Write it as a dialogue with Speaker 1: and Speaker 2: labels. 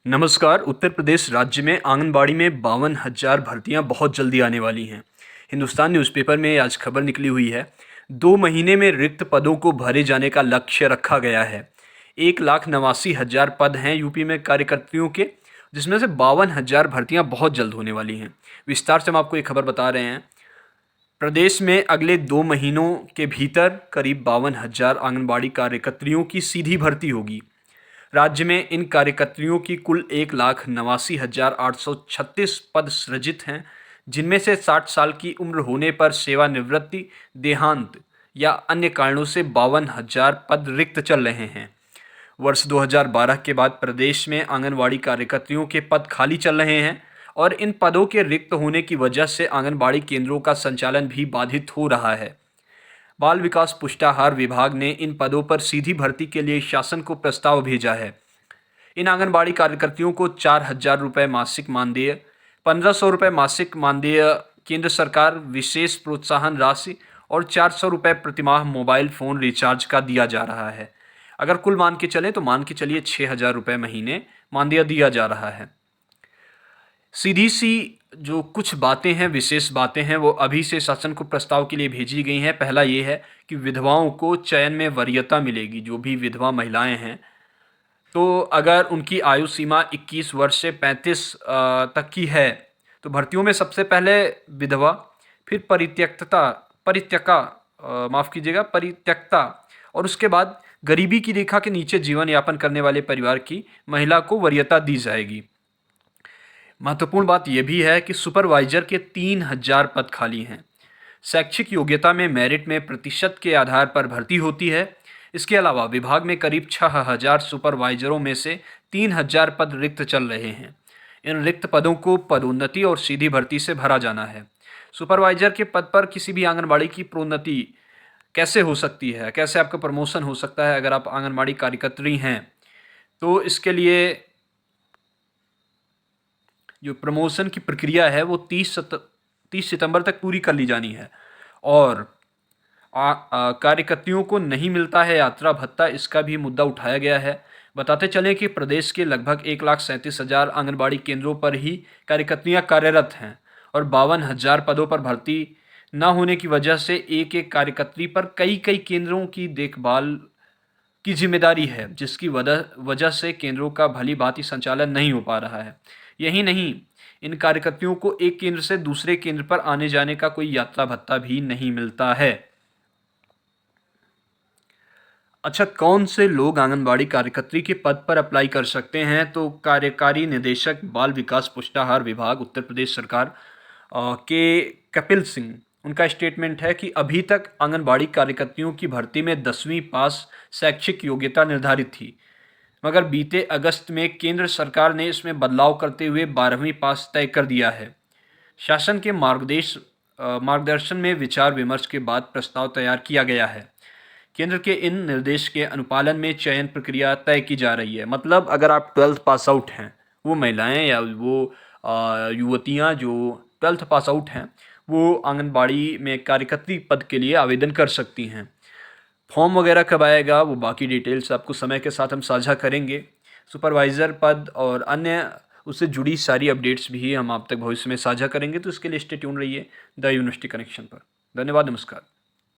Speaker 1: नमस्कार। उत्तर प्रदेश राज्य में आंगनबाड़ी में 52,000 भर्तियां बहुत जल्दी आने वाली हैं। हिंदुस्तान न्यूज़पेपर में आज खबर निकली हुई है। 2 महीने में रिक्त पदों को भरे जाने का लक्ष्य रखा गया है। 1,89,000 पद हैं यूपी में कार्यकर्तियों के, जिसमें से 52,000 भर्तियां बहुत जल्द होने वाली हैं। विस्तार से हम आपको ये खबर बता रहे हैं। प्रदेश में अगले 2 महीनों के भीतर करीब 52,000 आंगनबाड़ी कार्यकर्तियों की सीधी भर्ती होगी। राज्य में इन कार्यकर्तियों की कुल 1,89,836 पद सृजित हैं, जिनमें से 60 साल की उम्र होने पर सेवानिवृत्ति, देहांत या अन्य कारणों से 52,000 पद रिक्त चल रहे हैं। वर्ष 2012 के बाद प्रदेश में आंगनबाड़ी कार्यकर्तियों के पद खाली चल रहे हैं और इन पदों के रिक्त होने की वजह से आंगनबाड़ी केंद्रों का संचालन भी बाधित हो रहा है। बाल विकास पुष्टाहार विभाग ने इन पदों पर सीधी भर्ती के लिए शासन को प्रस्ताव भेजा है। इन आंगनबाड़ी कार्यकर्तियों को 4,000 रुपये मासिक मानदेय, 1,500 रुपये मासिक मानदेय केंद्र सरकार विशेष प्रोत्साहन राशि और 400 रुपये प्रतिमाह मोबाइल फ़ोन रिचार्ज का दिया जा रहा है। अगर कुल मान के चलें तो मान के चलिए 6,000 रुपये महीने मानदेय दिया जा रहा है। सीधी सी जो कुछ बातें हैं, विशेष बातें हैं, वो अभी से शासन को प्रस्ताव के लिए भेजी गई हैं। पहला ये है कि विधवाओं को चयन में वरीयता मिलेगी। जो भी विधवा महिलाएं हैं, तो अगर उनकी आयु सीमा 21 वर्ष से 35 तक की है, तो भर्तियों में सबसे पहले विधवा, फिर परित्यक्ता और उसके बाद गरीबी की रेखा के नीचे जीवन यापन करने वाले परिवार की महिला को वरीयता दी जाएगी। महत्वपूर्ण बात यह भी है कि सुपरवाइजर के 3,000 पद खाली हैं। शैक्षिक योग्यता में मेरिट में प्रतिशत के आधार पर भर्ती होती है। इसके अलावा विभाग में करीब 6,000 सुपरवाइजरों में से 3,000 पद रिक्त चल रहे हैं। इन रिक्त पदों को पदोन्नति और सीधी भर्ती से भरा जाना है। सुपरवाइजर के पद पर किसी भी आंगनबाड़ी की प्रोन्नति कैसे हो सकती है, कैसे आपका प्रमोशन हो सकता है अगर आप आंगनबाड़ी कार्यकर्त्री हैं, तो इसके लिए जो प्रमोशन की प्रक्रिया है वो 30 सितंबर तक पूरी कर ली जानी है। और कार्यकर्तियों को नहीं मिलता है यात्रा भत्ता, इसका भी मुद्दा उठाया गया है। बताते चलें कि प्रदेश के लगभग 1,37,000 आंगनबाड़ी केंद्रों पर ही कार्यकर्तियां कार्यरत हैं और 52,000 पदों पर भर्ती न होने की वजह से एक एक कार्यकर्ती पर कई केंद्रों की देखभाल की जिम्मेदारी है, जिसकी वजह से केंद्रों का भली भांति संचालन नहीं हो पा रहा है। यही नहीं, इन कार्यकर्तियों को एक केंद्र से दूसरे केंद्र पर आने जाने का कोई यात्रा भत्ता भी नहीं मिलता है। अच्छा, कौन से लोग आंगनबाड़ी कार्यकर्त्री के पद पर अप्लाई कर सकते हैं? तो कार्यकारी निदेशक बाल विकास पुष्टाहार विभाग उत्तर प्रदेश सरकार के कपिल सिंह, उनका स्टेटमेंट है कि अभी तक आंगनबाड़ी कार्यकर्तियों की भर्ती में 10वीं पास शैक्षिक योग्यता निर्धारित थी, मगर बीते अगस्त में केंद्र सरकार ने इसमें बदलाव करते हुए 12वीं पास तय कर दिया है। शासन के मार्गदर्शन में विचार विमर्श के बाद प्रस्ताव तैयार किया गया है। केंद्र के इन निर्देश के अनुपालन में चयन प्रक्रिया तय की जा रही है। मतलब अगर आप 12th पास आउट हैं, वो महिलाएं या वो युवतियां जो 12th पास आउट हैं, वो आंगनबाड़ी में कार्यकर्त्री पद के लिए आवेदन कर सकती हैं। फॉर्म वगैरह कब आएगा, वो बाकी डिटेल्स आपको समय के साथ हम साझा करेंगे। सुपरवाइज़र पद और अन्य उससे जुड़ी सारी अपडेट्स भी हम आप तक भविष्य में साझा करेंगे, तो इसके लिए स्टे ट्यून रहिए द यूनिवर्सिटी कनेक्शन पर। धन्यवाद, नमस्कार।